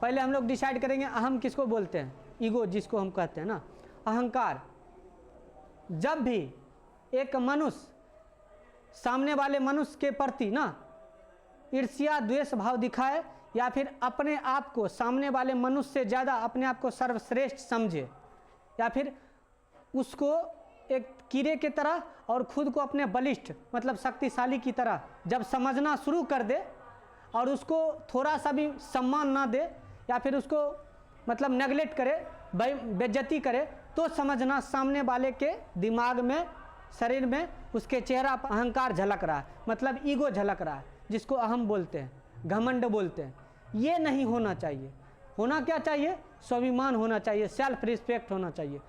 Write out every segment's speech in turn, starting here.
पहले हम लोग डिसाइड करेंगे अहम किसको बोलते हैं, ईगो जिसको हम कहते हैं ना, अहंकार। जब भी एक मनुष्य सामने वाले मनुष्य के प्रति ना ईर्ष्या द्वेष भाव दिखाए, या फिर अपने आप को सामने वाले मनुष्य से ज़्यादा अपने आप को सर्वश्रेष्ठ समझे, या फिर उसको एक कीड़े की तरह और खुद को अपने बलिष्ठ मतलब शक्तिशाली की तरह जब समझना शुरू कर दे, और उसको थोड़ा सा भी सम्मान ना दे, या फिर उसको मतलब नेगलेक्ट करे, बेइज्जती करे, तो समझना सामने वाले के दिमाग में, शरीर में, उसके चेहरा पर अहंकार झलक रहा है, मतलब ईगो झलक रहा है, जिसको अहम बोलते हैं, घमंड बोलते हैं। ये नहीं होना चाहिए। होना क्या चाहिए? स्वाभिमान होना चाहिए, सेल्फ रिस्पेक्ट होना चाहिए।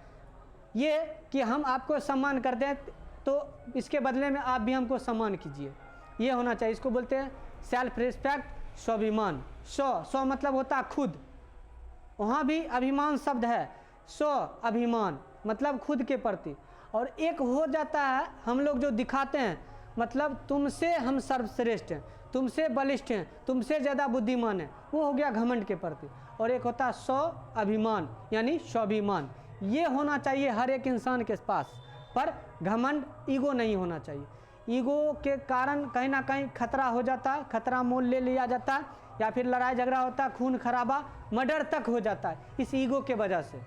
ये कि हम आपको सम्मान करते हैं तो इसके बदले में आप भी हमको सम्मान कीजिए, ये होना चाहिए। इसको बोलते हैं सेल्फ रिस्पेक्ट, स्वाभिमान। स्व मतलब होता है खुद, वहाँ भी अभिमान शब्द है, स्व अभिमान मतलब खुद के प्रति। और एक हो जाता है हम लोग जो दिखाते हैं, मतलब तुमसे हम सर्वश्रेष्ठ हैं, तुमसे बलिष्ठ हैं, तुमसे ज़्यादा बुद्धिमान है, वो हो गया घमंड के प्रति। और एक होता है स्व अभिमान यानी स्वाभिमान। ये होना चाहिए हर एक इंसान के पास, पर घमंड ईगो नहीं होना चाहिए। ईगो के कारण कहीं ना कहीं खतरा हो जाता है, खतरा मोल ले लिया जाता है, या फिर लड़ाई झगड़ा होता है, खून खराबा, मर्डर तक हो जाता है इस ईगो के वजह से,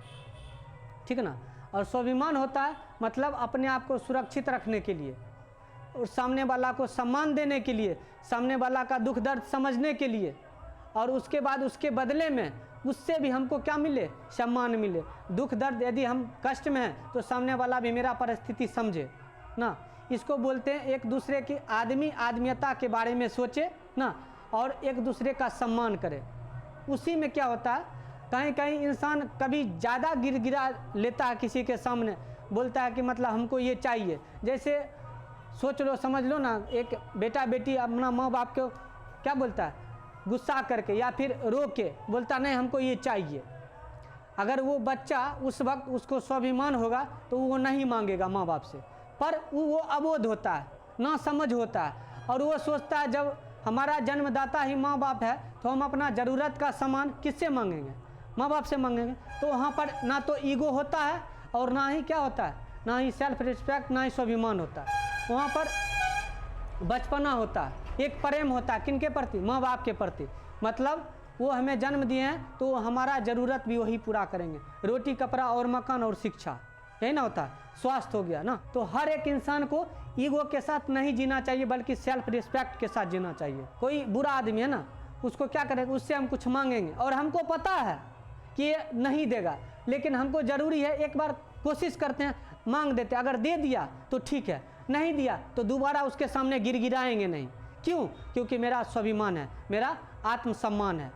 ठीक है ना। और स्वाभिमान होता है मतलब अपने आप को सुरक्षित रखने के लिए, और सामने वाला को सम्मान देने के लिए, सामने वाला का दुख दर्द समझने के लिए, और उसके बाद उसके बदले में उससे भी हमको क्या मिले? सम्मान मिले। दुख दर्द यदि हम कष्ट में हैं तो सामने वाला भी मेरा परिस्थिति समझे ना। इसको बोलते हैं एक दूसरे की आदमियता के बारे में सोचे ना, और एक दूसरे का सम्मान करे। उसी में क्या होता है, कहीं कहीं इंसान कभी ज़्यादा गिरा लेता है किसी के सामने, बोलता है कि मतलब हमको ये चाहिए। जैसे सोच लो, समझ लो ना, एक बेटा बेटी अपना माँ बाप को क्या बोलता है, गुस्सा करके या फिर रो के बोलता नहीं हमको ये चाहिए। अगर वो बच्चा उस वक्त उसको स्वाभिमान होगा तो वो नहीं मांगेगा माँ बाप से, पर वो अबोध होता है, ना समझ होता है, और वो सोचता है जब हमारा जन्मदाता ही माँ बाप है तो हम अपना ज़रूरत का सामान किससे मांगेंगे? माँ बाप से मांगेंगे। तो वहाँ पर ना तो ईगो होता है और ना ही क्या होता है, ना ही सेल्फ रिस्पेक्ट, ना ही स्वाभिमान होता है। वहाँ पर बचपना होता है, एक प्रेम होता है, किनके प्रति? माँ बाप के प्रति। मतलब वो हमें जन्म दिए हैं तो हमारा ज़रूरत भी वही पूरा करेंगे, रोटी कपड़ा और मकान और शिक्षा, यही ना होता है, स्वास्थ्य हो गया ना। तो हर एक इंसान को ईगो के साथ नहीं जीना चाहिए, बल्कि सेल्फ रिस्पेक्ट के साथ जीना चाहिए। कोई बुरा आदमी है ना, उसको क्या करेंगे, उससे हम कुछ मांगेंगे और हमको पता है कि ये नहीं देगा, लेकिन हमको ज़रूरी है, एक बार कोशिश करते हैं, मांग देते, अगर दे दिया तो ठीक है, नहीं दिया तो दोबारा उसके सामने गिड़गिड़ाएंगे नहीं। क्यों? क्योंकि मेरा स्वाभिमान है, मेरा आत्मसम्मान है,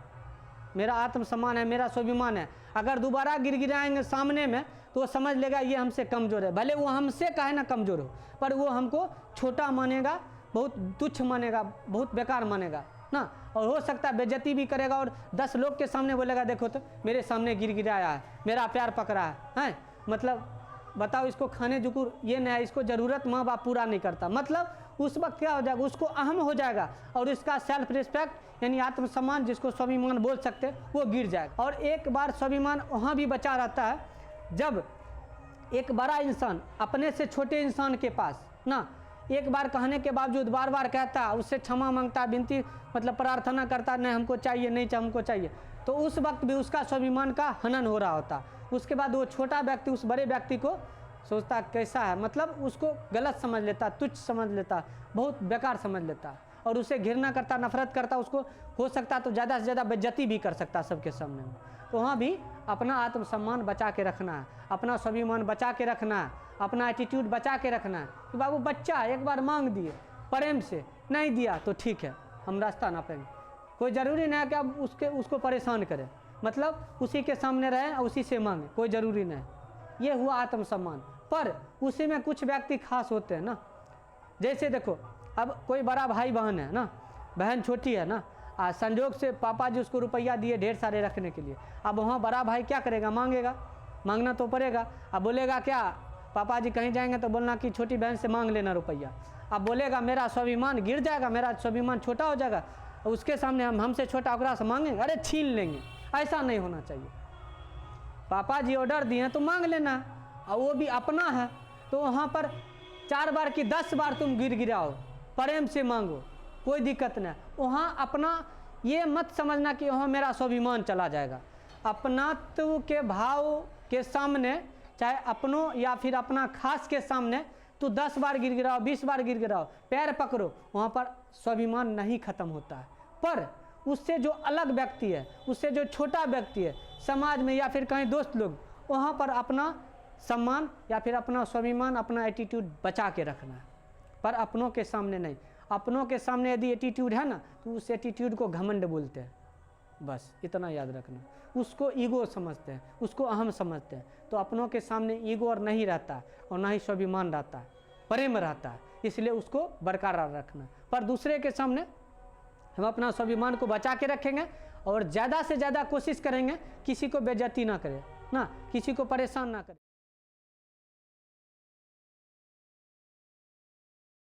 मेरा आत्मसम्मान है, मेरा स्वाभिमान है। अगर दोबारा गिड़गिड़ाएंगे सामने में तो वो समझ लेगा ये हमसे कमज़ोर है, भले वो हमसे काहे ना कमज़ोर हो, पर वो हमको छोटा मानेगा, बहुत तुच्छ मानेगा, बहुत बेकार मानेगा ना। और हो सकता है बेइज्जती भी करेगा और 10 लोग के सामने बोलेगा देखो तो मेरे सामने गिड़गिड़ाया है, मेरा प्यार पकड़ा है। मतलब बताओ, इसको खाने जुकुर ये नहीं है, इसको ज़रूरत माँ बाप पूरा नहीं करता। मतलब उस वक्त क्या हो जाएगा, उसको अहम हो जाएगा और इसका सेल्फ रिस्पेक्ट यानी आत्मसम्मान, जिसको स्वाभिमान बोल सकते हैं, वो गिर जाएगा। और एक बार स्वाभिमान वहाँ भी बचा रहता है जब एक बड़ा इंसान अपने से छोटे इंसान के पास ना एक बार कहने के बावजूद बार बार कहता है, उससे क्षमा मांगता है, विनती मतलब प्रार्थना करता, नहीं हमको चाहिए, नहीं हमको चाहिए, तो उस वक्त भी उसका स्वाभिमान का हनन हो रहा होता। उसके बाद वो छोटा व्यक्ति उस बड़े व्यक्ति को सोचता कैसा है, मतलब उसको गलत समझ लेता, तुच्छ समझ लेता, बहुत बेकार समझ लेता, और उसे घृणा करता, नफरत करता, उसको हो सकता तो ज़्यादा से ज़्यादा बेइज्जती भी कर सकता सबके सामने में। तो वहाँ भी अपना आत्मसम्मान बचा के रखना है, अपना स्वाभिमान बचा के रखना है, अपना एटीट्यूड बचा के रखना है कि बाबू बच्चा एक बार मांग दिए प्रेम से, नहीं दिया तो ठीक है, हम रास्ता नापेंगे। कोई ज़रूरी नहीं है कि आप उसको परेशान करें, मतलब उसी के सामने रहें और उसी से मांगें, कोई ज़रूरी नहीं। ये हुआ आत्मसम्मान। पर उसी में कुछ व्यक्ति खास होते हैं ना, जैसे देखो अब कोई बड़ा भाई बहन है ना, बहन छोटी है ना, संजोग से पापा जी उसको रुपया दिए ढेर सारे रखने के लिए। अब वहाँ बड़ा भाई क्या करेगा, मांगेगा, मांगना तो पड़ेगा। अब बोलेगा क्या, पापा जी कहीं जाएंगे तो बोलना कि छोटी बहन से मांग लेना रुपया। अब बोलेगा मेरा स्वाभिमान गिर जाएगा, मेरा स्वाभिमान छोटा हो जाएगा, उसके सामने हमसे छोटा ओकरा से मांगेंगे, अरे छीन लेंगे। ऐसा नहीं होना चाहिए। पापा जी ऑर्डर दिए तो मांग लेना, और वो भी अपना है तो वहाँ पर 4 बार की 10 बार तुम गिड़गिड़ाओ, प्रेम से मांगो, कोई दिक्कत नहीं। वहाँ अपना ये मत समझना कि वहाँ मेरा स्वाभिमान चला जाएगा। अपनात्व के भाव के सामने, चाहे अपनों या फिर अपना खास के सामने, तो 10 बार गिड़गिड़ाओ, 20 बार गिड़गिड़ाओ, पैर पकड़ो, वहाँ पर स्वाभिमान नहीं खत्म होता है। पर उससे जो अलग व्यक्ति है, उससे जो छोटा व्यक्ति है समाज में या फिर कहीं दोस्त लोग, वहाँ पर अपना सम्मान या फिर अपना स्वाभिमान, अपना एटीट्यूड बचा के रखना है, पर अपनों के सामने नहीं। अपनों के सामने यदि एटीट्यूड है ना, तो उस एटीट्यूड को घमंड बोलते हैं। बस इतना याद रखना, उसको ईगो समझते हैं, उसको अहम समझते हैं। तो अपनों के सामने ईगो और नहीं रहता और ना ही स्वाभिमान रहता है, प्रेम रहता है, इसलिए उसको बरकरार रखना। पर दूसरे के सामने हम अपना स्वाभिमान को बचा के रखेंगे और ज़्यादा से ज़्यादा कोशिश करेंगे किसी को बेइज्जती ना करें ना, किसी को परेशान ना करें।